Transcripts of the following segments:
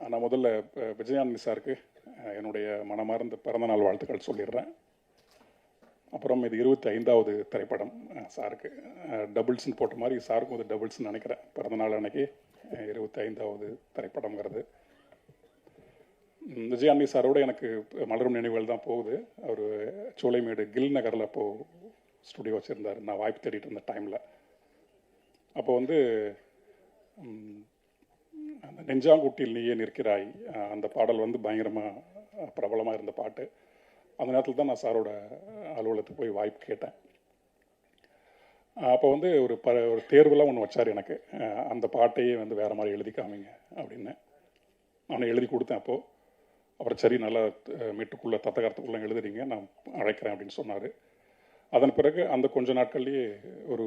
நான் முதல்ல விஜயானந்தி சாருக்கு என்னுடைய மனமார்ந்த பிறந்தநாள் வாழ்த்துக்கள் சொல்லிடுறேன். அப்புறம் இது 25வது திரைப்படம் சாருக்கு. டபுள்ஸ்ன்னு போட்ட மாதிரி சாருக்கும் இது டபுள்ஸ்ன்னு நினைக்கிறேன். பிறந்தநாள் அன்னைக்கு 25வது திரைப்படங்கிறது. விஜயானந்தி சாரோட எனக்கு மலரும் நினைவுகள் தான் போகுது. அவர் சோலைமேடு கில் நகரில் அப்போது ஸ்டுடியோ வச்சுருந்தார். நான் வாய்ப்பு தேடிட்டு இருந்த டைமில் அப்போ வந்து அந்த நெஞ்சாங்குட்டியில் நீயே நிற்கிறாய் அந்த பாடல் வந்து பயங்கரமாக பிரபலமாக இருந்த பாட்டு. அந்த நேரத்தில் தான் நான் சாரோட அலுவலகத்துக்கு போய் வாய்ப்பு கேட்டேன். அப்போ வந்து ஒரு தேர்வெல்லாம் ஒன்று வச்சார் எனக்கு. அந்த பாட்டையே வந்து வேறு மாதிரி எழுதி காமிங்க அப்படின்னு நான் எழுதி கொடுத்தேன். அப்போது அப்புறம் சரி நல்லா மீட்டுக்குள்ளே தத்தகாரத்துக்குள்ளே எழுதுறீங்க, நான் அழைக்கிறேன் அப்படின்னு சொன்னார். அதன் பிறகு அந்த கொஞ்ச நாட்கள்லேயே ஒரு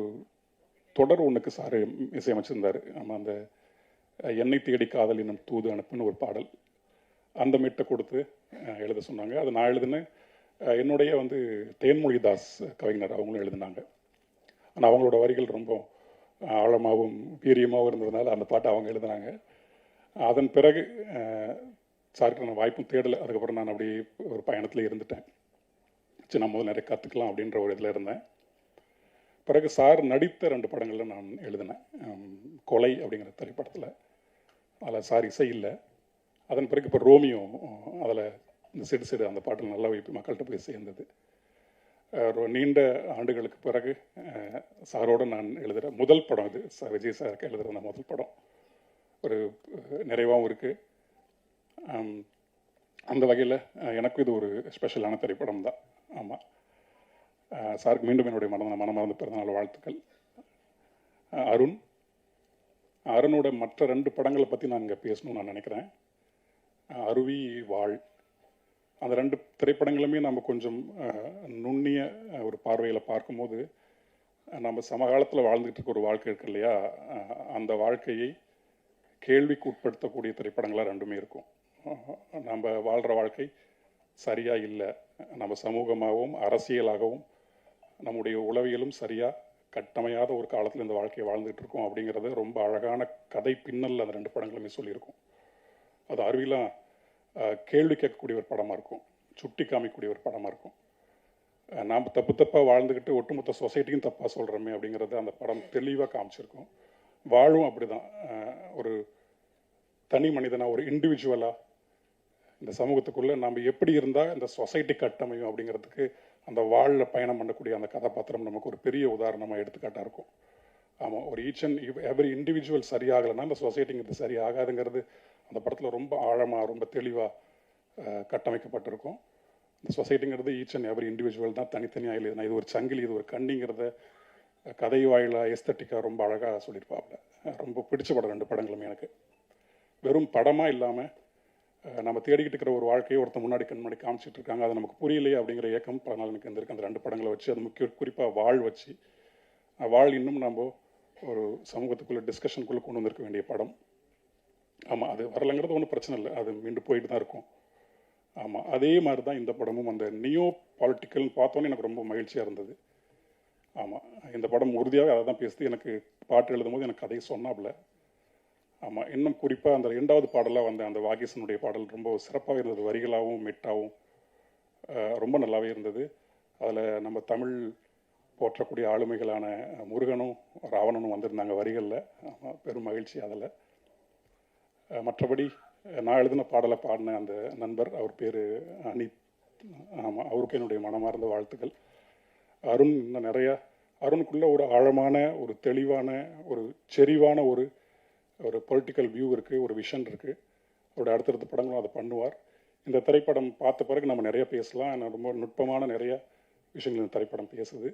தொடர் ஒன்றுக்கு சார் இசையமைச்சிருந்தார். நம்ம அந்த என்னை தேடி காதல் என்னும் தூது அனுப்புன்னு ஒரு பாடல், அந்த மீட்டை கொடுத்து எழுத சொன்னாங்க. அது நான் எழுதினேன். என்னுடைய வந்து தேன்மொழிதாஸ் கவிஞர் அவங்களும் எழுதினாங்க. ஆனால் அவங்களோட வரிகள் ரொம்ப ஆழமாகவும் வீரியமாகவும் இருந்ததுனால அந்த பாட்டை அவங்க எழுதினாங்க. அதன் பிறகு சாருக்கு நான் வாய்ப்பும் தேடலை. அதுக்கப்புறம் நான் அப்படி ஒரு பயணத்தில் இருந்துட்டேன். சரி நம்ம முதல்ல நிறைய கற்றுக்கலாம் அப்படின்ற ஒரு இதில் இருந்தேன். பிறகு சார் நடித்த 2 படங்களில் நான் எழுதினேன். கொலை அப்படிங்கிற திரைப்படத்தில் அதில் சார் இசை இல்லை. அதன் பிறகு இப்போ ரோமியோ அதில் இந்த சிடு சிடு அந்த பாட்டில் நல்லா வைப்பு மக்கள்கிட்ட போய் சேர்ந்தது. நீண்ட ஆண்டுகளுக்கு பிறகு சாரோடு நான் எழுதுகிற முதல் படம் இது. விஜய் சாருக்கு எழுதுகிற அந்த முதல் படம் ஒரு நிறைவாகவும் இருக்குது. அந்த வகையில் எனக்கு இது ஒரு ஸ்பெஷலான திரைப்படம் தான். ஆமாம், சாருக்கு மீண்டும் என்னுடைய மனமார்ந்த பிறந்தநாள் வாழ்த்துக்கள். அருணோட மற்ற 2 படங்களை பற்றி நான் இங்கே பேசணும்னு நான் நினைக்கிறேன். அருவி, வாழ், அந்த 2 திரைப்படங்களுமே நம்ம கொஞ்சம் நுண்ணிய ஒரு பார்வையில் பார்க்கும்போது நம்ம சமகாலத்தில் வாழ்ந்துகிட்டு இருக்க ஒரு வாழ்க்கை இருக்கு இல்லையா, அந்த வாழ்க்கையை கேள்விக்கு உட்படுத்தக்கூடிய திரைப்படங்களாக 2மே இருக்கும். நம்ம வாழ்கிற வாழ்க்கை சரியாக இல்லை, நம்ம சமூகமாகவும் அரசியலாகவும் நம்முடைய உளவியலும் சரியாக கட்டமையாத ஒரு காலத்தில் இந்த வாழ்க்கையை வாழ்ந்துகிட்டு இருக்கோம் அப்படிங்கிறது ரொம்ப அழகான கதை பின்னல் அந்த 2 படங்களுமே சொல்லியிருக்கும். அது அருவிலாம் கேள்வி கேட்கக்கூடிய ஒரு படமாக இருக்கும், சுட்டி காமிக்கக்கூடிய ஒரு படமாக இருக்கும். நாம் தப்பாக வாழ்ந்துக்கிட்டு ஒட்டுமொத்த சொசைட்டியும் தப்பாக சொல்கிறோமே அப்படிங்கிறது அந்த படம் தெளிவாக காமிச்சிருக்கும். வாழும் அப்படி தான், ஒரு தனி மனிதனாக, ஒரு இண்டிவிஜுவலாக இந்த சமூகத்துக்குள்ளே நம்ம எப்படி இருந்தால் இந்த சொசைட்டி கட்டமையும் அப்படிங்கிறதுக்கு அந்த வாழில் பயணம் பண்ணக்கூடிய அந்த கதாபாத்திரம் நமக்கு ஒரு பெரிய உதாரணமாக எடுத்துக்காட்டாக இருக்கும். ஆமாம், ஒரு ஈச் அண்ட் எவரி இண்டிவிஜுவல் சரியாகலைன்னா அந்த சொசைட்டிங்கிறது சரியாகாதுங்கிறது அந்த படத்தில் ரொம்ப ஆழமாக ரொம்ப தெளிவாக கட்டமைக்கப்பட்டிருக்கும். இந்த சொசைட்டிங்கிறது ஈச் அண்ட் எவரி இண்டிவிஜுவல் தான் தனித்தனியாக இல்லைனா இது ஒரு சங்கிலி, இது ஒரு கண்ணிங்கிறத கதை வாயிலாக எஸ்தட்டிக்காக ரொம்ப அழகாக சொல்லியிருப்பாப்புல. ரொம்ப பிடிச்ச படம் 2 படங்களுமே எனக்கு. வெறும் படமாக இல்லாமல் நம்ம தேடிக்கிட்டு இருக்கிற ஒரு வாழ்க்கையை ஒருத்தர் முன்னாடி கண்முன்னாடி காமிச்சிட்டு இருக்காங்க, அது நமக்கு புரியலையே அப்படிங்கிற ஏக்கம் பல நாள் எனக்கு இருந்திருக்கு. அந்த 2 படங்களை வச்சு, அது குறிப்பாக வாழ் வச்சு, வாழ் இன்னும் நம்ம ஒரு சமூகத்துக்குள்ளே டிஸ்கஷனுக்குள்ளே கொண்டு வந்திருக்க வேண்டிய படம். ஆமாம், அது வரலைங்கிறது ஒன்றும் பிரச்சனை இல்லை, அது மீண்டும் போயிட்டு தான் இருக்கும். ஆமாம், அதே மாதிரி தான் இந்த படமும் அந்த நியோ பாலிட்டிக்கல்னு பார்த்தோன்னே எனக்கு ரொம்ப மகிழ்ச்சியாக இருந்தது. ஆமாம், இந்த படம் உறுதியாக அதை தான் பேசுது. எனக்கு பாட்டு எழுதும் போது எனக்கு கதையை சொன்னாப்புல. ஆமாம், இன்னும் குறிப்பாக அந்த 2வது பாடலாக வந்த அந்த வாகீசனுடைய பாடல் ரொம்ப சிறப்பாக இருந்தது. வரிகளாகவும் மெட்டாகவும் ரொம்ப நல்லாவே இருந்தது. அதில் நம்ம தமிழ் போற்றக்கூடிய ஆளுமைகளான முருகனும் ராவணனும் வந்திருந்தாங்க வரிகளில். ஆமாம், பெரும் மகிழ்ச்சி அதில். மற்றபடி நான் எழுதின பாடலை பாடின அந்த நண்பர், அவர் பேர் அனித். ஆமாம், அவருக்கு என்னுடைய மனமார்ந்த வாழ்த்துக்கள். அருண் இன்னும் நிறையா, அருணுக்குள்ளே ஒரு ஆழமான, ஒரு தெளிவான, ஒரு செறிவான ஒரு பொலிட்டிக்கல் வியூ இருக்குது, ஒரு விஷன் இருக்குது. அவருடைய அடுத்தடுத்த படங்களும் அதை பண்ணுவார். இந்த திரைப்படம் பார்த்த பிறகு நம்ம நிறைய பேசலாம். ரொம்ப நுட்பமான நிறைய விஷயங்கள் இந்த திரைப்படம் பேசுது.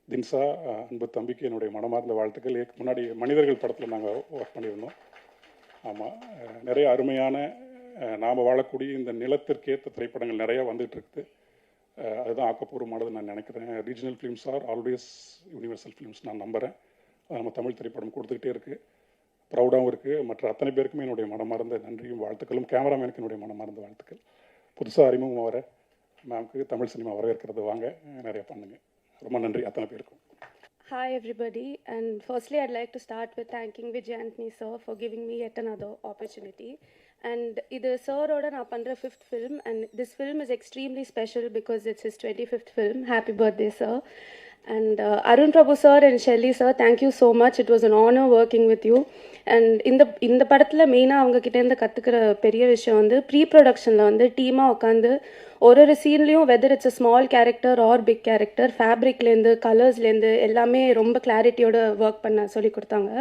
தின்சா, அன்பு தம்பிக்கு என்னுடைய மனமார்ந்த வாழ்த்துக்கள். முன்னாடி மனிதர்கள் படத்தில் நாங்கள் ஒர்க் பண்ணியிருந்தோம். ஆமாம், நிறைய அருமையான நாம் வாழக்கூடிய இந்த நிலத்திற்கேற்ற திரைப்படங்கள் நிறையா வந்துட்டு இருக்குது. அதுதான் ஆக்கப்பூர்வமானது நான் நினைக்கிறேன். Regional films are always universal films நான் நம்புகிறேன். நம்ம தமிழ் திரைப்படம் கொடுத்துக்கிட்டே இருக்குது, ப்ரௌடாகவும் இருக்குது. மற்ற அத்தனை பேருக்குமே என்னுடைய மனமார்ந்த நன்றியும் வாழ்த்துக்களும். கேமராமேனுக்கு என்னுடைய மனமார்ந்த வாழ்த்துக்கள். புதுசாக அறிமுகம் வர மேம்க்கு தமிழ் சினிமா வரவேற்கிறது, வாங்க நிறையா பண்ணுங்க. ரொம்ப நன்றி அத்தனை பேருக்கும். Hi everybody, and firstly I'd like to start with thanking Vijay Anthony sir for giving me yet another opportunity. And இது சாரோட நான் பண்ணுற 5th film, and this film is extremely special because it's his 25th film. Happy birthday sir. And Arun Prabhu sir and Shelly sir, thank you so much. It was an honor working with you. And இந்த படத்தில் மெயினாக அவங்கக்கிட்டேருந்து கற்றுக்கிற பெரிய விஷயம் வந்து pre ப்ரொடக்ஷனில் வந்து டீமாக உட்காந்து ஒரு சீன்லேயும் whether it's a small character or big character ஃபேப்ரிக்லேருந்து கலர்ஸ்லேருந்து எல்லாமே ரொம்ப கிளாரிட்டியோட ஒர்க் பண்ண சொல்லி கொடுத்தாங்க.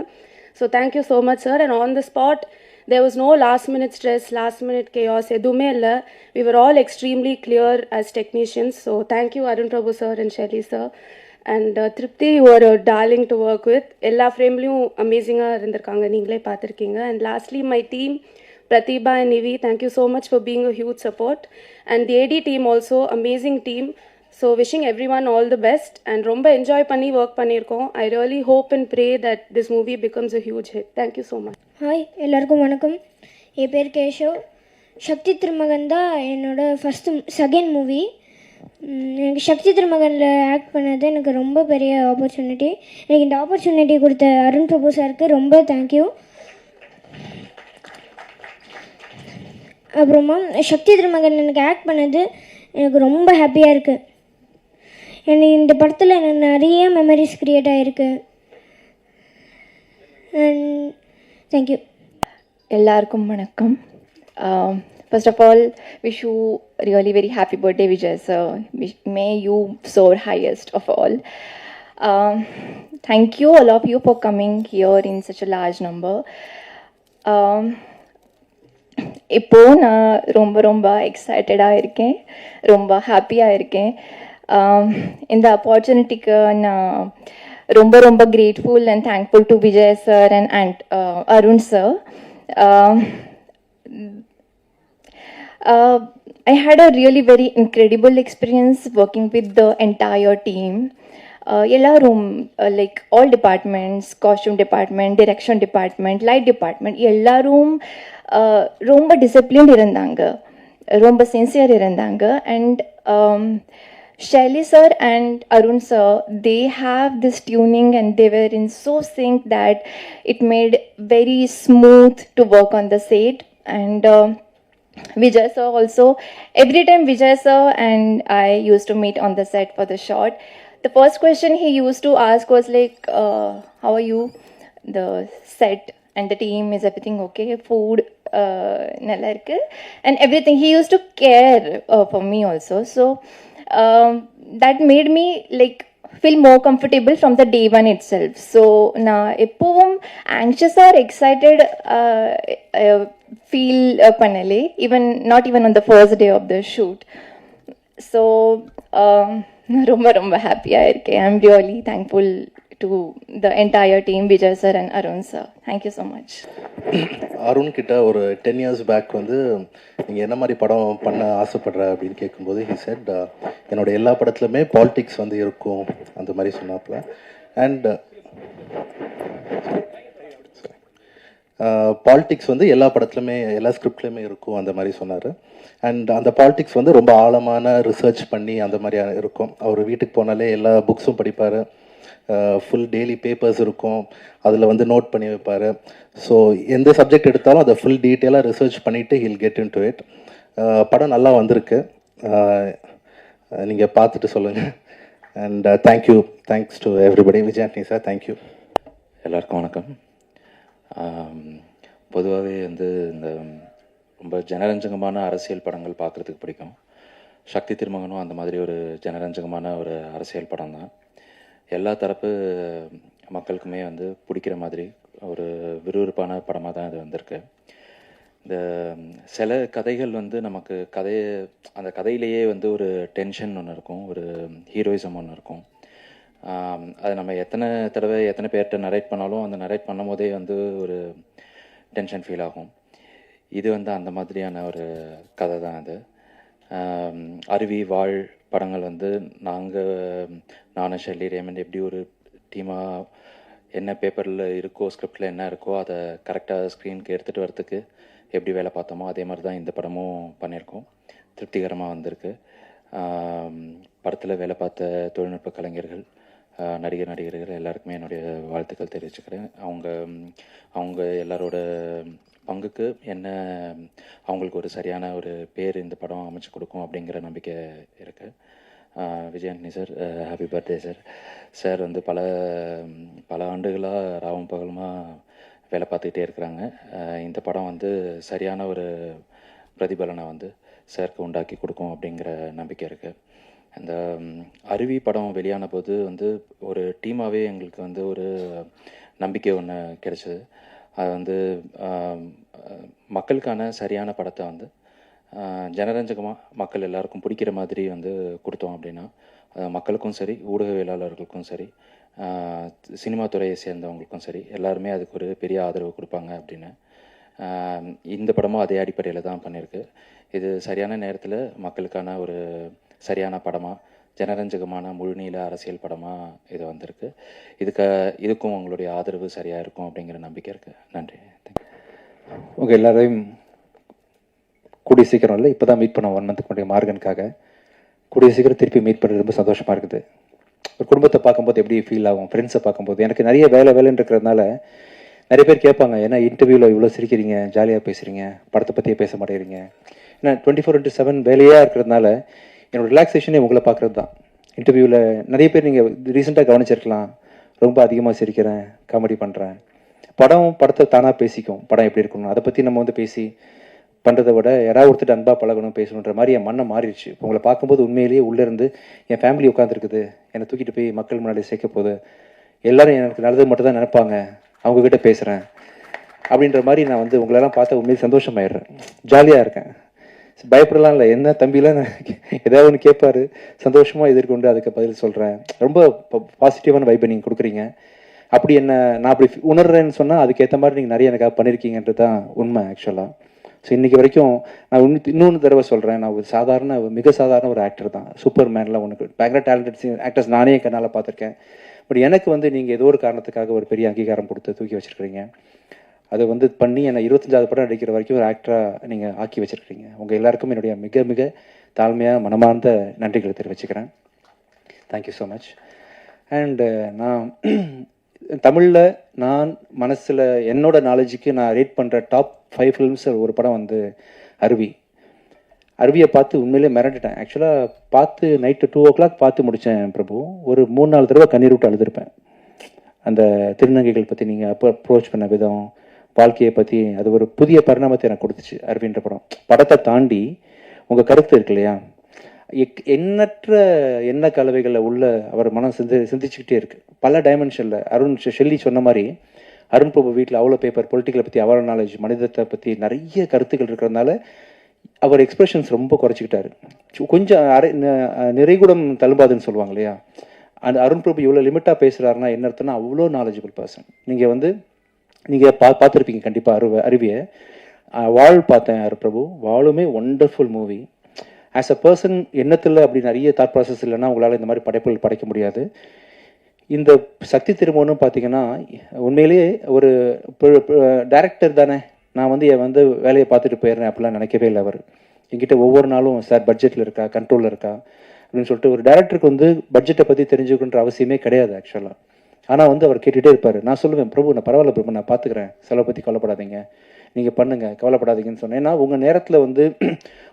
So thank you so much sir. And on the spot there was no last minute stress, last minute chaos, எதுவுமே இல்லை. We were all extremely clear as technicians. So thank you Arun Prabhu sir and Shelly sir. And Tripti, you are a darling to work with. எல்லா ஃப்ரேம்லேயும் அமேசிங்காக இருந்திருக்காங்க, நீங்களே பார்த்துருக்கீங்க. And lastly, my team, Pratibha and Nivi, thank you so much for being a huge support. And the AD team also, amazing team. So wishing everyone all the best. And ரொம்ப enjoy பண்ணி work பண்ணியிருக்கோம். I really hope and pray that this movie becomes a huge hit. Thank you so much. Hi எல்லாருக்கும் வணக்கம். என் பேர் கேஷவ். சக்தி திருமகன் தான் என்னோடய second movie. எனக்கு சக்தி திருமகனில் act பண்ணது எனக்கு ரொம்ப பெரிய ஆப்பர்ச்சுனிட்டி. எனக்கு இந்த ஆப்பர்ச்சுனிட்டி கொடுத்த அருண் பிரபு சாருக்கு ரொம்ப தேங்க்யூ. அப்புறமா சக்தி திருமகன் எனக்கு ஆக்ட் பண்ணது எனக்கு ரொம்ப ஹாப்பியாக இருக்குது. எனக்கு இந்த படத்தில் எனக்கு நிறைய மெமரிஸ் க்ரியேட் ஆகிருக்கு. And thank you. எல்லாருக்கும் வணக்கம். First of all, wish you really very happy birthday, Vijay sir. May you soar highest of all. Thank you all of you for coming here in such a large number. இப்போ நான் ரொம்ப எக்ஸைட்டடாக இருக்கேன், ரொம்ப ஹாப்பியாக இருக்கேன். இந்த ஆப்பர்ச்சுனிட்டிக்கு நான் ரொம்ப grateful and thankful to Vijay sir and Arun sir. I had a really very incredible experience working with the entire team. எல்லாரும் like all departments, costume department, direction department, light department, எல்லாரும் ரொம்ப டிசிப்ளின்ட் இருந்தாங்க, ரொம்ப சின்சியர் இருந்தாங்க. And Shelly sir and Arun sir, they have this tuning and they were in so sync that it made very smooth to work on the set. And Vijay sir also, every time Vijay sir and I used to meet on the set for the shot, the first question he used to ask was like, how are you, the set and the team, is everything okay, food nalla irukku, and everything. He used to care for me also. So that made me like feel more comfortable from the day one itself. So na eppavum anxious or excited feel panale, even not even on the first day of the shoot. So ரொம்ப happy ah irukken. I'm really thankful to the entire team, Vijay sir and Arun sir. Thank you so much. Arun கிட்ட ஒரு 10 years back வந்து நீங்கள் என்ன மாதிரி படம் பண்ண ஆசைப்படுற அப்படின்னு கேட்கும்போது he said என்னோட எல்லா படத்துலையுமே பாலிடிக்ஸ் வந்து இருக்கும் அந்த மாதிரி சொன்னாப்புல. அண்ட் பாலிடிக்ஸ் வந்து எல்லா படத்துலையுமே எல்லா ஸ்கிரிப்ட்லேயுமே இருக்கும் அந்த மாதிரி சொன்னார். அண்ட் அந்த பாலிடிக்ஸ் வந்து ரொம்ப ஆழமான ரிசர்ச் பண்ணி அந்த மாதிரி இருக்கும். அவர் வீட்டுக்கு போனாலே எல்லா புக்ஸும் படிப்பார், ஃபுல் டெய்லி பேப்பர்ஸ் இருக்கும், அதில் வந்து நோட் பண்ணி வைப்பார். ஸோ எந்த சப்ஜெக்ட் எடுத்தாலும் அதை ஃபுல் டீட்டெயிலாக ரிசர்ச் பண்ணிவிட்டு he'll get in to it. படம் நல்லா வந்திருக்கு, நீங்கள் பார்த்துட்டு சொல்லுங்கள். And thanks to everybody. Vijay Antony sir, thank you. எல்லாருக்கும் வணக்கம். பொதுவாகவே வந்து இந்த ரொம்ப ஜனரஞ்சகமான அரசியல் படங்கள் பார்க்குறதுக்கு பிடிக்கும். சக்தி திருமகனும் அந்த மாதிரி ஒரு ஜனரஞ்சகமான ஒரு அரசியல் படம் தான். எல்லா தரப்பு மக்களுக்குமே வந்து பிடிக்கிற மாதிரி ஒரு விறுவிறுப்பான படமாக தான் இது வந்திருக்கு. இந்த சில கதைகள் வந்து நமக்கு அந்த கதையிலேயே வந்து ஒரு டென்ஷன் ஒன்று இருக்கும், ஒரு ஹீரோயிசம் ஒன்று இருக்கும். அது நம்ம எத்தனை பேர்கிட்ட நரேட் பண்ணாலும் அந்த நரேட் பண்ணும் போதே வந்து ஒரு டென்ஷன் ஃபீல் ஆகும். இது வந்து அந்த மாதிரியான ஒரு கதை தான் அது. அருவி, வாழ் படங்கள் வந்து நானும் ஷெல்லி, ரேமண்ட் எப்படி ஒரு டீமாக என்ன பேப்பரில் இருக்கோ, ஸ்கிரிப்டில் என்ன இருக்கோ அதை கரெக்டாக ஸ்க்ரீனுக்கு எடுத்துகிட்டு வரத்துக்கு எப்படி வேலை பார்த்தோமோ அதே மாதிரி தான் இந்த படமும் பண்ணியிருக்கோம். திருப்திகரமாக வந்திருக்கு. படத்தில் வேலை பார்த்த தொழில்நுட்ப கலைஞர்கள், நடிகர்கள் எல்லாருக்குமே என்னுடைய வாழ்த்துக்கள் தெரிவிச்சுக்கிறேன். அவங்க எல்லாரோட பங்குக்கு என்ன அவங்களுக்கு ஒரு சரியான ஒரு பேர் இந்த படம் அமைச்சு கொடுக்கும் அப்படிங்கிற நம்பிக்கை இருக்குது. Vijay Antony sir, happy birthday sir. Sir வந்து பல ஆண்டுகளாக ராவும் பகலுமா வேலை பார்த்துக்கிட்டே இருக்கிறாங்க. இந்த படம் வந்து சரியான ஒரு பிரதிபலனை வந்து சாருக்கு உண்டாக்கி கொடுக்கும் அப்படிங்கிற நம்பிக்கை இருக்குது. அந்த அருவி படம் வெளியான போது வந்து ஒரு டீமாகவே எங்களுக்கு வந்து ஒரு நம்பிக்கை ஒன்று கிடைச்சிது. அது வந்து மக்களுக்கான சரியான படத்தை வந்து ஜனரஞ்சகமாக மக்கள் எல்லாருக்கும் பிடிக்கிற மாதிரி வந்து கொடுத்தோம் அப்படின்னா மக்களுக்கும் சரி, ஊடகவியலாளர்களுக்கும் சரி, சினிமா துறையை சேர்ந்தவங்களுக்கும் சரி, எல்லாருமே அதுக்கு ஒரு பெரிய ஆதரவு கொடுப்பாங்க அப்படின்னு இந்த படமும் அதே அடிப்படையில் தான் பண்ணியிருக்கு. இது சரியான நேரத்தில் மக்களுக்கான ஒரு சரியான படமாக, ஜனரஞ்சகமான முழுநீள அரசியல் படமாக இது வந்திருக்கு. இதுக்கும் உங்களுடைய ஆதரவு சரியாக இருக்கும் அப்படிங்கிற நம்பிக்கை இருக்குது. நன்றி. உங்கள் எல்லாரையும் கூடிய சீக்கிரம் இல்லை, இப்போ தான் மீட் பண்ண 1 மந்த்துக்கு முன்னாடி மார்கனுக்காக. கூடிய சீக்கிரம் திருப்பி மீட் பண்ணுறது ரொம்ப சந்தோஷமாக இருக்குது. ஒரு குடும்பத்தை பார்க்கும்போது எப்படி ஃபீல் ஆகும், ஃப்ரெண்ட்ஸை பார்க்கும்போது. எனக்கு நிறைய வேலைன்னு இருக்கிறதுனால நிறைய பேர் கேட்பாங்க, ஏன்னா இன்டர்வியூவில் இவ்வளோ சிரிக்கிறீங்க, ஜாலியாக பேசுகிறீங்க, படத்தை பற்றியே பேச மாட்டேங்கிறீங்க. ஏன்னா 24/7 வேலையாக இருக்கிறதுனால என்னோடய ரிலாக்ஸேஷனே உங்களை பார்க்குறது தான். இன்டர்வியூவில் நிறைய பேர் நீங்கள் ரீசெண்டாக கவனிச்சிருக்கலாம், ரொம்ப அதிகமாக சிரிக்கிறேன், காமெடி பண்ணுறேன். படத்தை தானாக பேசிக்கும், படம் எப்படி இருக்கணும் அதை பற்றி நம்ம வந்து பேசி பண்ணுறதை விட யாராவது ஒருத்தர் அன்பாக பழகணும், பேசணுன்ற மாதிரி என் மண்ணை மாறிடுச்சு. இப்போ உங்களை பார்க்கும்போது உண்மையிலேயே உள்ளேருந்து என் ஃபேமிலி உட்காந்துருக்குது, என்னை தூக்கிட்டு போய் மக்கள் முன்னாடி சேர்க்க போகுது, எல்லோரும் எனக்கு நல்லது மட்டும் தான் நினைப்பாங்க, அவங்கக்கிட்ட பேசுகிறேன் அப்படின்ற மாதிரி நான் வந்து உங்களெல்லாம் பார்த்தா உண்மையிலே சந்தோஷமாயிடுறேன், ஜாலியாக இருக்கேன். பயப்படலாம் இல்லை, என்ன தம்பிலாம் ஏதாவது ஒன்று கேட்பாரு, சந்தோஷமாக எதிர்கொண்டு அதுக்கு பதில் சொல்கிறேன். ரொம்ப பாசிட்டிவான வைப்பை நீங்கள் கொடுக்குறீங்க. அப்படி நான் அப்படி உணர்றேன்னு சொன்னால் அதுக்கேற்ற மாதிரி நீங்கள் நிறைய எனக்காக பண்ணியிருக்கீங்கன்றது தான் உண்மை ஆக்சுவலாக. ஸோ இன்றைக்கி வரைக்கும் நான் இன்னொன்று தடவை சொல்கிறேன், நான் ஒரு மிக சாதாரண ஒரு ஆக்டர் தான். சூப்பர்மேன்லாம் ஒன்று பயங்கர டேலண்டட் ஆக்டர்ஸ் நானே கண்ணால் பார்த்துருக்கேன். பட் எனக்கு வந்து நீங்கள் ஏதோ ஒரு காரணத்துக்காக ஒரு பெரிய அங்கீகாரம் கொடுத்து தூக்கி வச்சுருக்கிறீங்க. அதை வந்து பண்ணி என்னை 25வது படம் நடிக்கிற வரைக்கும் ஒரு ஆக்டராக நீங்கள் ஆக்கி வச்சுருக்கிறீங்க. உங்கள் எல்லாருக்கும் என்னுடைய மிக மிக தாழ்மையாக மனமார்ந்த நன்றிகளை தெரிவிச்சுக்கிறேன். Thank you so much. அண்டு நான் தமிழில் நான் மனசில் என்னோட நாலேஜுக்கு நான் ரேட் பண்ணுற டாப் 5 ஃபிலிம்ஸ் ஒரு படம் வந்து அருவியை பார்த்து உண்மையிலே மிரண்டுட்டேன். ஆக்சுவலாக பார்த்து நைட்டு 2 o'clock பார்த்து முடித்தேன் பிரபு. ஒரு 3-4 தடவை கண்ணீர் விட்டு அழுதுருப்பேன். அந்த திருநங்கைகள் பற்றி நீங்கள் அப்ரோச் பண்ண விதம், வாழ்க்கையை பற்றி அது ஒரு புதிய பரிணாமத்தை எனக்கு கொடுத்துச்சு அருவின்ற படம். படத்தை தாண்டி உங்கள் கருத்து இருக்கு இல்லையா, எண்ணற்ற எண்ண கலவைகளில் உள்ள அவர் மனம் சிந்திச்சுக்கிட்டே இருக்குது பல டைமென்ஷனில். ஷெல்லி சொன்ன மாதிரி அருண் பிரபு வீட்டில் அவ்வளோ பேப்பர், பொலிட்டிக்கலை பற்றி அவ்வளோ நாலேஜ், மனிதத்தை பற்றி நிறைய கருத்துக்கள் இருக்கிறதுனால அவர் எக்ஸ்பிரஷன்ஸ் ரொம்ப குறைச்சிக்கிட்டாரு. கொஞ்சம் நிறைகுடம் தழும்பாதுன்னு சொல்லுவாங்க இல்லையா, அந்த அருண் பிரபு இவ்வளோ லிமிட்டாக பேசுகிறாருன்னா என்ன அர்த்தம்னா அவ்வளோ நாலேஜபிள் பர்சன். நீங்கள் பார்த்துருப்பீங்க கண்டிப்பாக அருவியை. வாழ் பார்த்தேன் அருண் பிரபு, வாளுமே wonderful movie. As a person எண்ணத்தில் அப்படி நிறைய தாட் ப்ராசஸ் இல்லைன்னா உங்களால் இந்த மாதிரி படைப்புகள் படைக்க முடியாது. இந்த சக்தி திருமணம் பார்த்தீங்கன்னா உண்மையிலேயே ஒரு டைரக்டர் தானே, நான் வந்து வேலையை பார்த்துட்டு போயிடுறேன் அப்படிலாம் நினைக்கவே இல்லை. அவர் என்கிட்ட ஒவ்வொரு நாளும் சார் பட்ஜெட்டில் இருக்கா, கண்ட்ரோலில் இருக்கா அப்படின்னு சொல்லிட்டு ஒரு டேரக்டருக்கு வந்து பட்ஜெட்டை பற்றி தெரிஞ்சுக்கணுன்ற அவசியமே கிடையாது ஆக்சுவலாக. ஆனால் வந்து அவர் கேட்டுகிட்டே இருப்பார். நான் சொல்லுவேன், பிரபு நான் பரவாயில்ல பிரபு, நான் பார்த்துக்கிறேன், செலவை பற்றி கவலைப்படாதீங்க, நீங்கள் பண்ணுங்கள், கவலைப்படாதீங்கன்னு சொன்னேன். ஏன்னா உங்கள் நேரத்தில் வந்து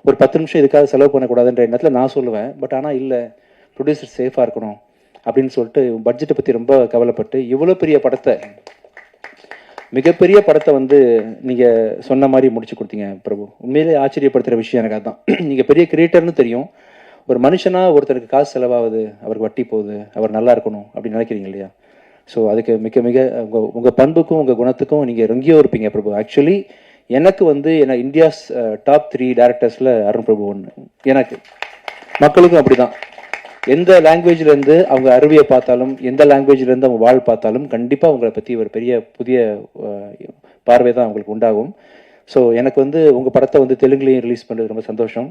ஒரு 10 நிமிஷம் இதுக்காக செலவு பண்ணக்கூடாதுன்ற எண்ணத்தில் நான் சொல்லுவேன். பட் ஆனால் இல்லை, ப்ரொடியூசர் சேஃபாக இருக்கணும் அப்படின்னு சொல்லிட்டு பட்ஜெட்டை பற்றி ரொம்ப கவலைப்பட்டு இவ்வளோ பெரிய படத்தை, மிகப்பெரிய படத்தை வந்து நீங்கள் சொன்ன மாதிரி முடிச்சு கொடுத்தீங்க பிரபு. உண்மையிலே ஆச்சரியப்படுத்துகிற விஷயம் எனக்கு அதுதான். நீங்கள் பெரிய கிரியேட்டர்னு தெரியும், ஒரு மனுஷனாக ஒருத்தருக்கு காசு செலவாகுது, அவருக்கு வட்டி போகுது, அவர் நல்லா இருக்கணும் அப்படின்னு நினைக்கிறீங்க இல்லையா. ஸோ அதுக்கு மிக மிக உங்கள் பண்புக்கும் உங்கள் குணத்துக்கும் நீங்கள் எங்கேயோ இருப்பீங்க பிரபு. ஆக்சுவலி எனக்கு வந்து இந்தியாஸ் டாப் 3 டேரக்டர்ஸில் அருண் பிரபு ஒன்று. எனக்கு மக்களுக்கும் அப்படி தான். எந்த லாங்குவேஜ்லேருந்து அவங்க அருவியை பார்த்தாலும், எந்த லாங்குவேஜ்லேருந்து அவங்க வாழ் பார்த்தாலும் கண்டிப்பாக உங்களை பற்றி ஒரு பெரிய புதிய பார்வை தான் அவங்களுக்கு உண்டாகும். ஸோ எனக்கு வந்து உங்கள் படத்தை வந்து தெலுங்குலேயும் ரிலீஸ் பண்ணுறது ரொம்ப சந்தோஷம்.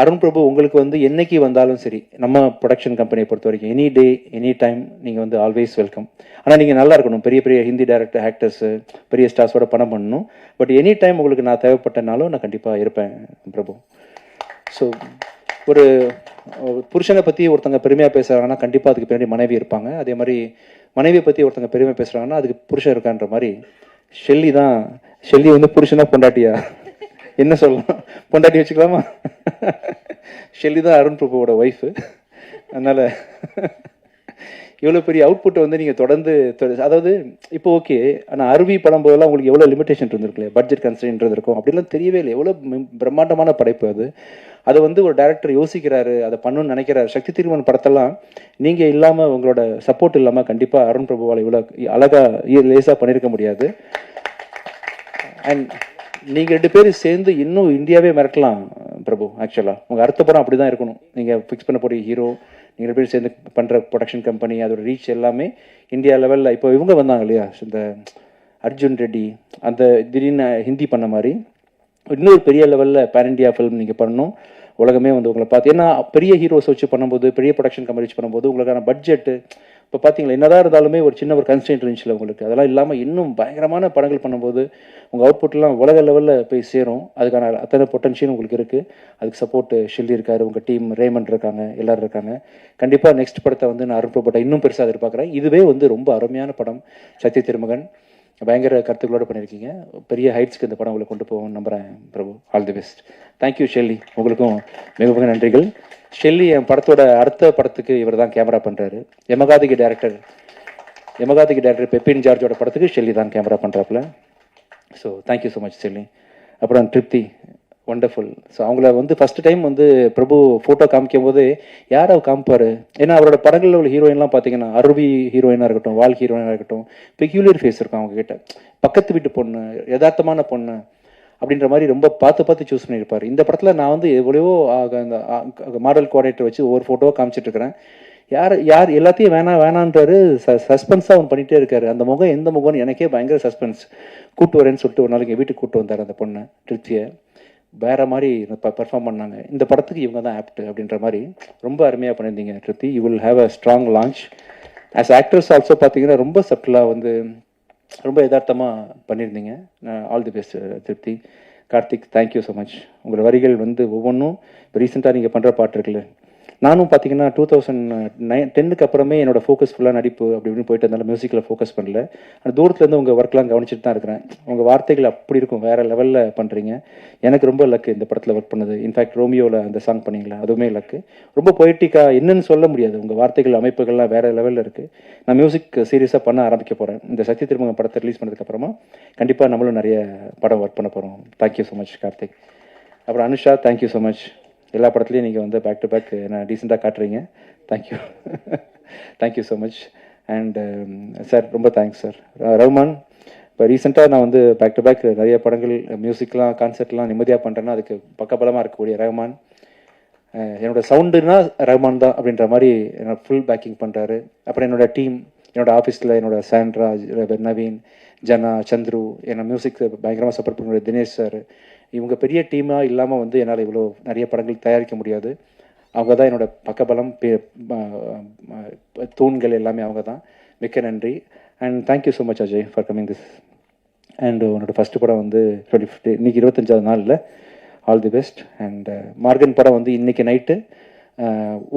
அருண் பிரபு உங்களுக்கு வந்து என்னைக்கு வந்தாலும் சரி, நம்ம ப்ரொடக்ஷன் கம்பெனியை பொறுத்த வரைக்கும் எனி டே எனி டைம் நீங்கள் வந்து ஆல்வேஸ் வெல்கம். ஆனால் நீங்கள் நல்லா இருக்கணும், பெரிய பெரிய ஹிந்தி டைரக்டர், ஆக்டர்ஸு, பெரிய ஸ்டார்ஸோட படம் பண்ணணும். பட் எனி டைம் உங்களுக்கு நான் தேவைப்பட்டனாலும் நான் கண்டிப்பாக இருப்பேன் பிரபு. ஸோ புருஷனை பற்றி ஒருத்தங்க பெருமையாக பேசுகிறாங்கன்னா கண்டிப்பாக அதுக்கு பின்னாடி மனைவி இருப்பாங்க. அதே மாதிரி மனைவியை பற்றி ஒருத்தங்க பெருமையாக பேசுகிறாங்கன்னா அதுக்கு புருஷன் இருக்கான்ற மாதிரி ஷெல்லி வந்து புருஷனா பொண்டாட்டியா என்ன சொல்லலாம், பொண்டாட்டி வச்சுக்கலாமா? ஷெல்லி தான் அருண் பிரபுவோட ஒய்ஃபு. அதனால் எவ்வளோ பெரிய அவுட்புட்டை வந்து நீங்கள் தொடர்ந்து அதாவது இப்போ ஓகே, ஆனால் அருவி படம் போதெல்லாம் உங்களுக்கு எவ்வளோ லிமிடேஷன் இருந்திருக்குல்ல, பட்ஜெட் கன்ஸ்ட்ரெயின்ட் இருக்கும், அப்படிலாம் தெரியவே இல்லை. எவ்வளோ பிரம்மாண்டமான படைப்பு அது. அதை வந்து ஒரு டைரக்டர் யோசிக்கிறாரு, அதை பண்ணணும்னு நினைக்கிறாரு. சக்தி திருமகன் படத்தெல்லாம் நீங்கள் இல்லாமல், உங்களோட சப்போர்ட் இல்லாமல் கண்டிப்பாக அருண் பிரபுவால் இவ்வளோ அழகாக லேசாக பண்ணியிருக்க முடியாது. அண்ட் நீங்கள் 2 பேரும் சேர்ந்து இன்னும் இந்தியாவே மிரட்டலாம் பிரபு. ஆக்சுவலாக உங்கள் அடுத்த படம் அப்படி தான் இருக்கணும். நீங்கள் ஃபிக்ஸ் பண்ண போகிற ஹீரோ, நீங்கள் 2 பேரும் சேர்ந்து பண்ணுற ப்ரொடக்ஷன் கம்பெனி, அதோட ரீச் எல்லாமே இந்தியா லெவலில். இப்போ இவங்க வந்தாங்க இல்லையா, இந்த அர்ஜுன் ரெட்டி, அந்த திடீர்னு ஹிந்தி பண்ண மாதிரி இன்னொரு பெரிய லெவலில் பேன் இண்டியா ஃபிலிம் நீங்கள் பண்ணணும். உலகமே வந்து உங்களை பார்த்து, ஏன்னா பெரிய ஹீரோஸ் வச்சு பண்ணும்போது, பெரிய ப்ரொடக்ஷன் கம்பெனி வச்சு பண்ணும்போது உங்களுக்கான பட்ஜெட்டு இப்போ பார்த்தீங்களா என்னதான் இருந்தாலுமே ஒரு சின்ன ஒரு கன்ஸ்டன்ட் இருந்துச்சுல உங்களுக்கு. அதெல்லாம் இல்லாமல் இன்னும் பயங்கரமான படங்கள் பண்ணும்போது உங்கள் அவுட்புட்லாம் உலக லெவலில் போய் சேரும். அதுக்கான அத்தனை பொட்டன்ஷியல் உங்களுக்கு இருக்குது. அதுக்கு சப்போர்ட்டு ஷெல்லி இருக்கார், உங்கள் டீம் ரேமண்ட் இருக்காங்க, எல்லோரும் இருக்காங்க. கண்டிப்பாக நெக்ஸ்ட் படத்தை வந்து நான் அருண் பிரபுட்ட இன்னும் பெருசாக எதிர்பார்க்குறேன். இதுவே வந்து ரொம்ப அருமையான படம். சக்தி திருமகன் பயங்கர கருத்துக்களோடு பண்ணியிருக்கீங்க. பெரிய ஹைட்ஸ்க்கு இந்த படம் உங்களை கொண்டு போவோம்னு நம்புகிறேன் Prabhu. All the best. Thank you Shelly, உங்களுக்கும் மிக மிக நன்றிகள். ஷெல்லி என் படத்தோட அடுத்த படத்துக்கு இவர் தான் கேமரா பண்ணுறாரு. யமகாதிகி டேரக்டர் பெப்பின் ஜார்ஜோட படத்துக்கு ஷெல்லி தான் கேமரா பண்ணுறாப்புல. So thank you so much Shelly. அப்புறம் திருப்தி, ஒண்டர்ஃபுல். ஸோ அவங்கள வந்து ஃபஸ்ட்டு டைம் வந்து பிரபு ஃபோட்டோ காமிக்கும் போது யார் அவர் காமிப்பார், ஏன்னா அவரோட படங்களில் உள்ள ஹீரோயின்லாம் பார்த்தீங்கன்னா அருவி ஹீரோயினாக இருக்கட்டும், வால் ஹீரோயினாக இருக்கட்டும், பெக்யூலியர் ஃபேஸ் இருக்கும் அவங்ககிட்ட. பக்கத்து வீட்டு பொண்ணு, யதார்த்தமான பொண்ணு அப்படின்ற மாதிரி ரொம்ப பார்த்து சூஸ் பண்ணியிருப்பார். இந்த படத்தில் நான் வந்து எவ்வளவோ அந்த மாடல் கோஆர்டினேட்டர் வச்சு ஒவ்வொரு ஃபோட்டோவாக காமிச்சிட்ருக்கிறேன். யார் எல்லாத்தையும் வேணான்றாரு. சஸ்பென்ஸாக அவன் பண்ணிகிட்டே இருக்காரு. அந்த முகம் எந்த முகம்னு எனக்கே பயங்கர சஸ்பென்ஸ். கூட்டு வரேன்னு சொல்லிட்டு ஒரு நாளைக்கு வீட்டுக்கு கூப்பிட்டு வந்தார் அந்த பொண்ணை, திருப்தியை. வேறு மாதிரி பர்ஃபார்ம் பண்ணாங்க. இந்த படத்துக்கு இவங்க தான் ஆப்ட் அப்படின்ற மாதிரி ரொம்ப அருமையாக பண்ணியிருந்தீங்க திருப்தி. You will have a strong launch. As actors also பார்த்தீங்கன்னா ரொம்ப சப்டலாக வந்து ரொம்ப யதார்த்தமாக பண்ணியிருந்தீங்க. ஆல் தி பெஸ்ட் திருப்தி. Karthik, thank you so much. உங்களோட வரிகள் வந்து ஒவ்வொன்றும் இப்போ ரீசெண்டாக நீங்கள் பண்ணுற பாட்டு இருக்குல்ல, நானும் பார்த்தீங்கன்னா 2010க்கு அப்புறமே என்னோட ஃபோக்கஸ் ஃபுல்லாக நடிப்பு அப்படி இப்படின்னு போயிட்டு இருந்தாலும் மியூசிக்கில் ஃபோக்கஸ் பண்ணல. ஆனால் தூரத்துலேருந்து உங்கள் ஒர்க்லாம் கவனிச்சுட்டு தான் இருக்கிறேன். உங்கள் வார்த்தைகள் அப்படி இருக்கும், வேறு லெவலில் பண்ணுறீங்க. எனக்கு ரொம்ப லக்கு இந்த படத்தில் ஒர்க் பண்ணது. இன்ஃபேக்ட் ரோமியோவில் அந்த சாங் பண்ணிங்களா, அதுவுமே லக்கு. ரொம்ப பொய்ட்டிக்காக என்னன்னு சொல்ல முடியாது. உங்கள் வார்த்தைகள் அமைப்புகள்லாம் வேறு லெவலில் இருக்குது. நான் மியூசிக் சீரியஸாக பண்ண ஆரம்பிக்க போகிறேன். இந்த சக்தி திருமகன் படத்தை ரிலீஸ் பண்ணதுக்கப்புறமா கண்டிப்பாக நம்மளும் நிறைய படம் ஒர்க் பண்ண போகிறோம். Thank you so much Karthik. அப்புறம் அனுஷா, தேங்க்யூ ஸோ மச். எல்லா படத்துலையும் நீங்கள் வந்து பேக் டு பேக் நான் டீசெண்டாக காட்டுறீங்க. Thank you thank you so much. And sir ரொம்ப தேங்க்ஸ் சார். ரஹ்மான், இப்போ ரீசெண்டாக நான் வந்து பேக் டு பேக் நிறைய படங்கள் மியூசிக்லாம் கான்சர்ட்லாம் நிம்மதியாக பண்ணுறேன்னா அதுக்கு பக்கபலமாக இருக்கக்கூடிய ரஹ்மான். என்னோட சவுண்டுனா ரஹ்மான் தான் அப்படின்ற மாதிரி என்னோட ஃபுல் பேக்கிங் பண்ணுறாரு. அப்புறம் என்னோடய டீம், என்னோடய ஆஃபீஸில் என்னோட சாண்ட்ரா, நவீன், ஜனா, சந்துரு, என்னை மியூசிக் பயங்கரமாக சப்போர்ட் பண்ணுற தினேஷ் சார். இவங்க பெரிய டீமாக இல்லாமல் வந்து என்னால் இவ்வளோ நிறைய படங்கள் தயாரிக்க முடியாது. அவங்க தான் என்னோடய பக்கபலம், தூண்கள் எல்லாமே அவங்க தான். மிக்க நன்றி. And thank you so much Ajay for coming this. And உன்னோட ஃபஸ்ட்டு படம் வந்து 25 இன்றைக்கி 25வது நாளில். All the best. And Morgan படம் வந்து இன்றைக்கி நைட்டு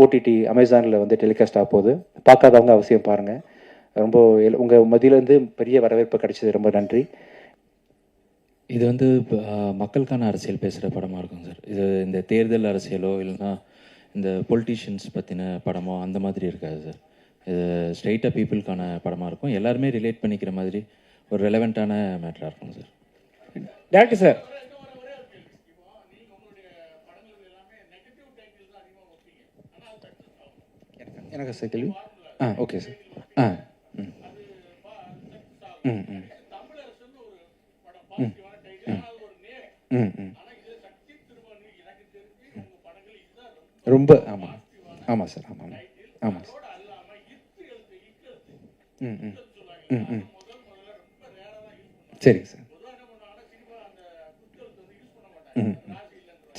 ஓடிடி அமேசானில் வந்து டெலிகாஸ்ட் ஆக போகுது. பார்க்காதவங்க அவசியம் பாருங்கள். ரொம்ப உங்கள் மத்தியிலேருந்து பெரிய வரவேற்பு கிடைச்சது. ரொம்ப நன்றி. இது வந்து மக்களுக்கான அரசியல் பேசுகிற படமாக இருக்கும் சார். இது இந்த தேர்தல் அரசியலோ இல்லைன்னா இந்த பொலிட்டீஷியன்ஸ் பற்றின படமோ அந்த மாதிரி இருக்காது சார். இது ஸ்ட்ரெயிட்டாக பீப்புளுக்கான படமாக இருக்கும். எல்லாருமே ரிலேட் பண்ணிக்கிற மாதிரி ஒரு ரெலவெண்ட்டான மேட்டராக இருக்கும் சார். டேரக்டர் சார், எனக்கு சார் கேள்வி. Okay sir. ம் ம் ம் ரொம்ப ஆமாம் சார். ஆமாம் சார். சரிங்க சார்.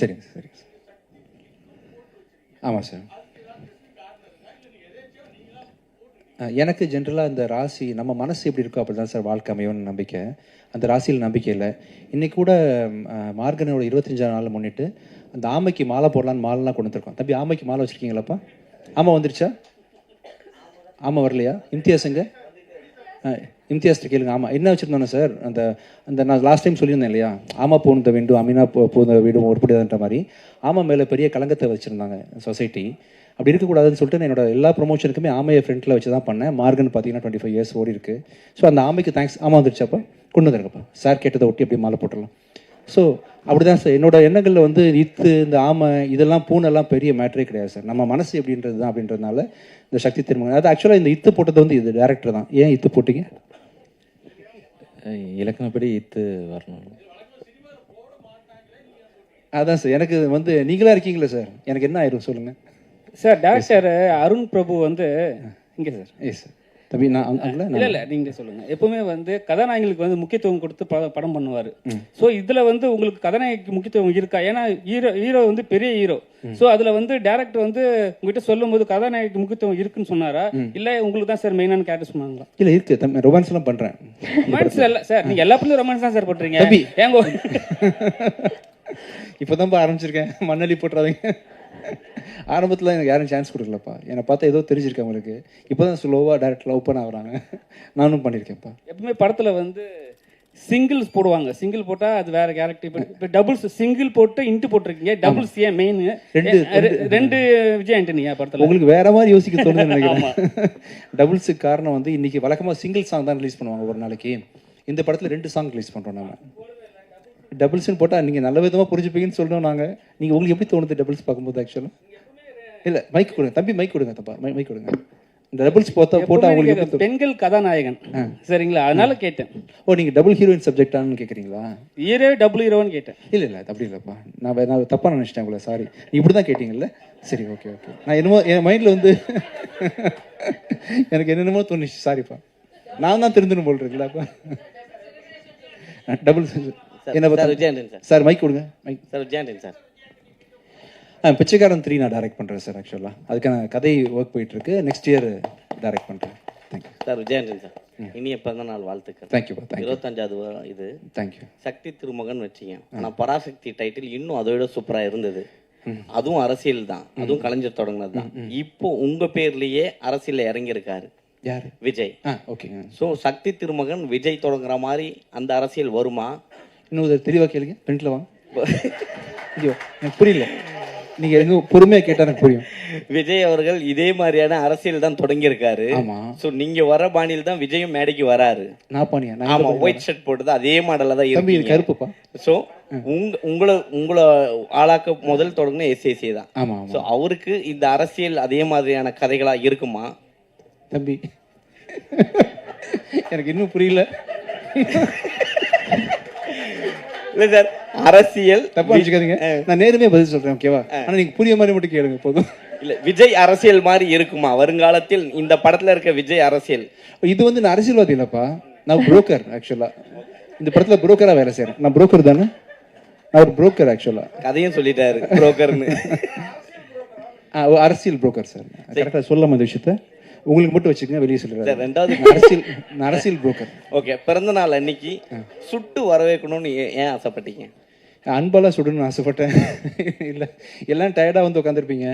சரிங்க சார். ஆமாம் சார். எனக்கு ஜென்ரலாக இந்த ராசி நம்ம மனசு எப்படி இருக்கோ அப்படி தான் சார் வாழ்க்கை அமையும்னு நம்பிக்கை. அந்த ராசியில் நம்பிக்கை இல்லை. இன்றைக்கி கூட மார்கனோட 25ஆம் நாள் முன்னிட்டு அந்த ஆமைக்கு மாலை போடலான்னு மாலைலாம் கொண்டு வந்துருக்கோம். தம்பி ஆமைக்கு மாலை வச்சுருக்கீங்களாப்பா? ஆமாம் வந்துருச்சா? ஆமாம் வரலையா? இம்தியாஸுங்க இம்தியாஸ்ட்டு கேளுங்க. ஆமாம் என்ன வச்சுருந்தோன்னே சார், அந்த அந்த நான் லாஸ்ட் டைம் சொல்லியிருந்தேன் இல்லையா, ஆமா போனத வேண்டும் அமீனா போன வீடும் ஒருபடியாதுன்ற மாதிரி ஆமா மேலே பெரிய களங்கத்தை வச்சுருந்தாங்க சொசைட்டி. அப்படி இருக்கக்கூடாதுன்னு சொல்லிட்டு நான் என்னோட எல்லா ப்ரொமோஷனுக்குமே ஆமையை ஃப்ரண்ட்டில் வச்சு தான் பண்ணேன். மார்கன் பார்த்தீங்கன்னா 25 இயர்ஸ் ஓடி இருக்குது. ஸோ அந்த ஆமைக்கு தேங்க்ஸ். ஆமாம் வந்துருச்சாப்பா? கொண்டு வந்துருங்கப்பா. சார் கேட்டதை ஒட்டி அப்படி மாலை போட்டுடலாம். ஸோ அப்படி தான் சார் என்னோட எண்ணங்களில் வந்து இத்து இந்த ஆமை இதெல்லாம் பூனெல்லாம் பெரிய மேட்டரே கிடையாது சார். நம்ம மனசு எப்படின்றது தான் அப்படின்றதுனால இந்த சக்தி திருமகன் அது ஆக்சுவலாக இந்த இத்து போட்டது வந்து இது டேரக்டர் தான். ஏன் இத்து போட்டிங்க? இலக்கணப்படி இத்து வரணும். அதான் சார் எனக்கு வந்து நீங்களா இருக்கீங்களா சார், எனக்கு என்ன ஆயிரும் சொல்லுங்கள் சார். டேரக்டர் அருண் பிரபு வந்து இங்கே சார். சார் தம்பி நான் இல்லை நீங்கள் சொல்லுங்கள். எப்பவுமே வந்து கதாநாயகங்களுக்கு வந்து முக்கியத்துவம் கொடுத்து படம் பண்ணுவார். ஸோ இதில் வந்து உங்களுக்கு கதாநாயகிக்கு முக்கியத்துவம் இருக்கா? ஏன்னா ஹீரோ வந்து பெரிய ஹீரோ. ஸோ அதில் வந்து டேரக்டர் வந்து உங்ககிட்ட சொல்லும் போது கதாநாயகிக்கு முக்கியத்துவம் இருக்குன்னு சொன்னாரா, இல்லை உங்களுக்கு தான் சார் மெயினான கேரக்டர் சொன்னாங்களா? இல்லை இருக்கு தம்பி, ரொமான்ஸ் எல்லாம் பண்ணுறேன். ரொமான்ஸ் இல்லை சார், நீங்கள் எல்லா படத்துலையும் ரொமான்ஸ் தான் சார் போட்டுறீங்க. ஏங்கோ இப்போ தான் ஆரம்பிச்சிருக்கேன், மண்ணலி போட்டுறாதீங்க. ஆரம்பத்தில் எனக்கு யாரும் சான்ஸ் கொடுக்கலப்பா. என்னை பார்த்தா ஏதோ தெரிஞ்சிருக்கேன் உங்களுக்கு. இப்போ தான் ஸ்லோவாக டேரக்டர் ஓப்பன் ஆகுறாங்க. நானும் பண்ணியிருக்கேன்ப்பா. எப்பவுமே படத்தில் வந்து சிங்கிள்ஸ் போடுவாங்க. சிங்கிள் போட்டால் அது வேற கேரக்டர். இப்போ டபுள்ஸ் சிங்கிள் போட்டு இன்ட்டு போட்டிருக்கீங்க. டபுள்ஸ் ஏன் மெயின்? ரெண்டு விஜய் ஆண்டனியா படத்தில்? உங்களுக்கு வேற மாதிரி யோசிக்க தோணுது நினைக்கிறேன். டபுள்ஸுக்கு காரணம் வந்து இன்னைக்கு வழக்கமாக சிங்கிள் சாங் தான் ரிலீஸ் பண்ணுவாங்க ஒரு நாளைக்கு. இந்த படத்தில் 2 சாங் ரிலீஸ் பண்ணுறோம் நம்ம. டபுள்ஸ்ன்னு போட்டால் நீங்கள் நல்ல விதமாக புரிஞ்சுப்பீங்கன்னு சொல்கிறோம் நாங்கள். நீங்கள் உங்களுக்கு எப்படி தோணுது டபுள்ஸ் பார்க்கும்போது? ஆக்சுவலாக இல்லை மைக் கொடுங்க தம்பி, மைக் கொடுங்க தப்பா, மைக் கொடுங்க. இந்த டபுள்ஸ் போட்டால் உங்களுக்கு பெண்கள் கதாநாயகன் சரிங்களா, அதனால கேட்டேன். ஓ நீங்கள் டபுள் ஹீரோயின் சப்ஜெக்டானு கேட்குறீங்களா? ஹீரோ டபுள் ஹீரோன்னு கேட்டேன். இல்லை அப்படி இல்லைப்பா, நான் தப்பாக நினச்சிட்டேன் உங்களை. சாரி, இப்படி தான் கேட்டிங்கல்ல. சரி ஓகே. நான் என்னமோ என் மைண்டில் வந்து எனக்கு என்னென்னமோ தோணுச்சு. சாரிப்பா, நான் தான் திருந்தணும் போல் இருக்குல்லப்பா. டபுள் என்ன பார்த்தா சார் மைக் கொடுங்க. Mike sir Vijay Antony sir. Pichaikkaran 3 நான் டைரக்ட் பண்ணுறேன் சார். ஆக்சுவலாக அதுக்கான கதை ஒர்க் போயிட்டுருக்கு. நெக்ஸ்ட் இயர் டைரக்ட் பண்ணுறேன். Thank you sir. விஜயாண்டன் சார், இனிய பிறந்த நாள் வாழ்த்துக்கள். தேங்க்யூப்பா. 25வது இது. தேங்க்யூ. சக்தி திருமகன் வச்சிங்க. ஆனால் பராசக்தி டைட்டில் இன்னும் அதோட சூப்பராக இருந்தது. அதுவும் அரசியல் தான், அதுவும் கலைஞர் தொடங்கினது தான். இப்போ உங்க பேர்லயே அரசியல் இறங்கியிருக்காரு யாரு? விஜய். ஓகே. ஸோ சக்தி திருமகன் விஜய் தொடங்குற மாதிரி அந்த அரசியல் வருமா? இன்னும் தெளிவாக கேளுங்க. ஃப்ரெண்ட்ல வாங்க. ஐயோ எனக்கு புரியல, நீங்க எங்க பொறுமையா கேட்டா எனக்கு புரியும். விஜய் அவர்கள் இதே மாதிரியான அரசியல் தான் தொடங்கியிருக்காரு. ஆமா. ஸோ நீங்க வர பாணியில் தான் விஜயும் மேடைக்கு வராரு. நான் பாணியா? ஆமா, ஒயிட் ஷர்ட் போட்டு அதே மாடல்ல தான் இருக்கு. கருப்புப்பா. ஸோ உங்களை ஆளாக்க முதல் தொடங்கின எஸ்ஏசி தான். ஆமா. ஸோ அவருக்கு இந்த அரசியல் அதே மாதிரியான கதைகளா இருக்குமா? தம்பி எனக்கு இன்னும் புரியல. இல்ல சார், அரசியல் தப்பா வச்சுக்காதீங்க, நான் நேருமே பதில் சொல்றேன் ஓகேவா? ஆனா நீங்க புரிய மாதிரி மட்டும் கேளுங்க போதும். இல்ல விஜய் அரசியல் மாதிரி இருக்குமா வருங்காலத்தில்? இந்த படத்துல இருக்க விஜய் அரசியல் இது வந்து நான் அரசியல்வாதி இல்லப்பா, நான் புரோக்கர். ஆக்சுவலா இந்த படத்துல புரோக்கரா வேலை செய்யறேன். நான் புரோக்கர் தானே, நான் ஒரு புரோக்கர். ஆக்சுவலா கதையும் சொல்லிட்டாரு புரோக்கர்னு. அரசியல் புரோக்கர் சார். கரெக்டா சொல்லாம இந்த விஷயத்த உங்களுக்கு மட்டும் வச்சுக்கோங்க, வெளியே சொல்லுறேன். ரெண்டாவது அரசியல் புரோக்கர். ஓகே. பிறந்த நாள் அன்னைக்கு சுட்டு வரவேற்கணும்னு ஏன் ஆசைப்பட்டீங்க? அன்பெல்லாம் சுடணும்னு ஆசைப்பட்டேன். இல்லை எல்லாம் டயர்டாக வந்து உட்காந்துருப்பீங்க,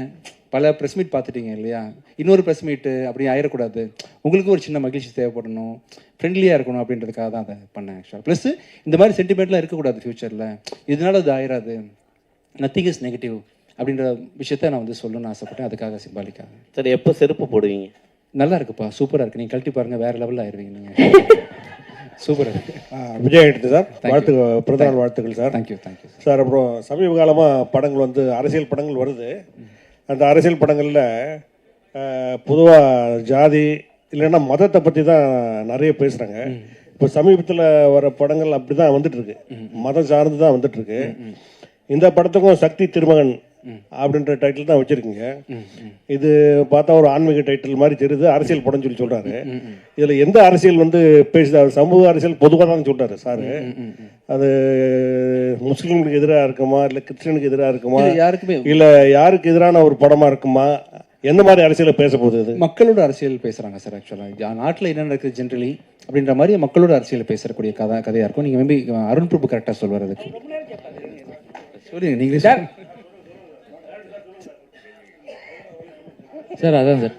பல ப்ரெஸ் மீட் பார்த்துட்டீங்க இல்லையா? இன்னொரு ப்ரெஸ் மீட்டு அப்படி ஆயிடக்கூடாது, உங்களுக்கு ஒரு சின்ன மகிழ்ச்சி தேவைப்படணும், ஃப்ரெண்ட்லியாக இருக்கணும் அப்படின்றதுக்காக தான் அதை பண்ணேன் ஆக்சுவலாக. ப்ளஸ் இந்த மாதிரி சென்டிமெண்ட்லாம் இருக்கக்கூடாது ஃப்யூச்சரில், இதனால அது ஆயிடாது, நத்திங் இஸ் நெகட்டிவ் அப்படின்ற விஷயத்த நான் வந்து சொல்லணும்னு ஆசைப்பட்டேன். அதுக்காக சிம்பாலிக்காக. சரி, எப்போ செருப்பு போடுவீங்க? நல்லா இருக்குப்பா, சூப்பராக இருக்குது, நீங்கள் கழட்டி பாருங்கள், வேறு லெவலில் ஆயிடுவீங்க நீங்கள். சூப்பராக இருக்குது. விஜய் ஆகிட்டு சார், பிறந்தநாள் வாழ்த்துக்கள் சார். Thank you sir. அப்புறம் சமீப காலமாக படங்கள் வந்து அரசியல் படங்கள் வருது. அந்த அரசியல் படங்களில் பொதுவாக ஜாதி இல்லைன்னா மதத்தை பற்றி தான் நிறைய பேசுகிறாங்க. இப்போ சமீபத்தில் வர படங்கள் அப்படி தான் வந்துட்டுருக்கு, மதம் சார்ந்து தான் வந்துட்டுருக்கு. இந்த படத்துக்கும் சக்தி திருமகன் அப்படின்ற டைட்டில் தான் வச்சுருக்கீங்க. இது பார்த்தா ஒரு ஆன்மீக டைட்டில் மாதிரி தெரியுது, அரசியல் படம்னு சொல்லி சொல்கிறாரு. இதில் எந்த அரசியல் வந்து பேசுகிறார்? சமூக அரசியல் பொதுவாக தான் சொல்கிறாரு சாரு. அது முஸ்லீம்களுக்கு எதிராக இருக்குமா, இல்லை கிறிஸ்டியனுக்கு எதிராக இருக்குமா, இல்லை யாருக்கு எதிரான ஒரு படமாக இருக்குமா? எந்த மாதிரி அரசியலை பேச போகுது? இது மக்களோட அரசியல் பேசுகிறாங்க சார். ஆக்சுவலாக நாட்டில் என்ன நடக்குது ஜென்ரலி அப்படின்ற மாதிரி மக்களோட அரசியல் பேசக்கூடிய கதையாக இருக்கும். நீங்கள் மேபி அருண் பிரபு கரெக்டாக சொல்வார். அதுக்கு சொல்லுங்க நீங்களே. சார் அதான் சார்.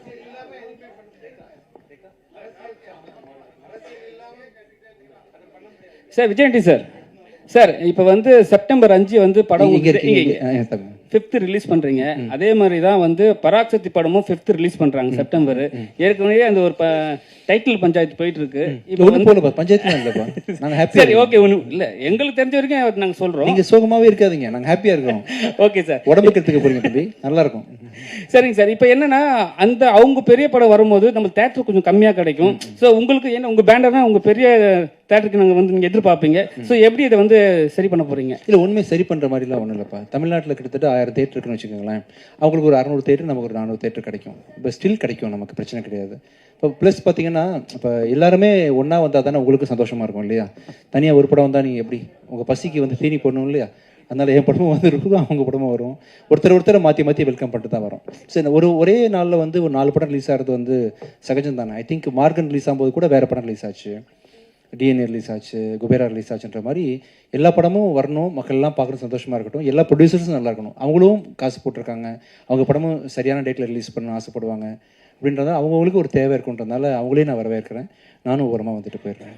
சார் விஜயண்டி சார், சார் இப்போ வந்து செப்டம்பர் 5 வந்து படம் இங்கே 5th ரிலீஸ் பண்றீங்க. அதே மாதிரி தான் வந்து பராசக்தி படமும் 5th ரிலீஸ் பண்றாங்க செப்டம்பர். ஏற்கனவே அந்த ஒரு டைட்டில் பஞ்சாயத்து போயிட்டு இருக்கு. இப்போ போலப்பா பஞ்சாயத்து இல்லப்பா, நாங்க ஹாப்பியா. சரி ஓகே, ஒன்றும் இல்லை, எங்களுக்கு தெரிஞ்ச வரைக்கும் நாங்கள் சொல்றோம். நீங்க சோகமாவே இருக்காதீங்க, நாங்க ஹாப்பியா இருக்கோம். ஓகே சார், உடம்புக்கு எடுத்துக்க போறீங்க தம்பி, நல்லா இருக்கும். சரிங்க சார். இப்போ என்னன்னா அந்த அவங்க பெரிய படம் வரும்போது நம்ம தேட்டர் கொஞ்சம் கம்மியாக கிடைக்கும். ஸோ உங்களுக்கு என்ன உங்கள் பேண்டர்னா உங்கள் பெரிய தேட்டருக்கு நாங்கள் வந்து நீங்கள் எதிர்பார்ப்பீங்க. ஸோ எப்படி இதை வந்து சரி பண்ண போகிறீங்க? இல்லை உண்மை சரி பண்ணுற மாதிரிலாம் ஒன்றும் இல்லைப்பா. தமிழ்நாட்டில் கிட்டத்தட்ட 1000 தேட்டர் இருக்குன்னு வச்சுக்கோங்களேன். அவங்களுக்கு ஒரு 600 தேட்டர், நமக்கு ஒரு 400 தேட்டர் கிடைக்கும். இப்போ ஸ்டில் கிடைக்கும், நமக்கு பிரச்சனை கிடையாது. இப்போ ப்ளஸ் பார்த்தீங்கன்னா இப்போ எல்லாருமே ஒன்றா வந்தால் தானே உங்களுக்கு சந்தோஷமாக இருக்கும் இல்லையா? தனியாக ஒரு படம் வந்தால் நீங்கள் எப்படி உங்கள் பசிக்கு வந்து தீனி போடணும் இல்லையா? அதனால் என் படமும் வந்து இருக்கும், அவங்க படமும் வரும். ஒருத்தரை மாற்றி வெல்கம் பண்ணிட்டு தான் வரும். சரி, ஒரே நாளில் வந்து ஒரு 4 படம் ரிலீஸ் ஆகிறது வந்து சகஜம் தானே. ஐ திங்க் மார்கன் ரிலீஸ் ஆகும்போது கூட வேறு படம் ரிலீஸ் ஆச்சு, டிஎன்ஏ ரிலீஸ் ஆச்சு, குபேரா ரிலீஸ் ஆச்சுன்ற மாதிரி எல்லா படமும் வரணும், மக்கள்லாம் பார்க்குறது சந்தோஷமாக இருக்கட்டும். எல்லா ப்ரொடியூசர்ஸும் நல்லா இருக்கணும். அவங்களும் காசு போட்டிருக்காங்க, அவங்க படமும் சரியான டேட்டில் ரிலீஸ் பண்ண ஆசைப்படுவாங்க அப்படின்றத அவங்களுக்கு ஒரு தேவை இருக்குன்றதுனால அவங்களே நான் வரவேற்கிறேன். நானும் ஓரமாக வந்துட்டு போயிடுறேன்.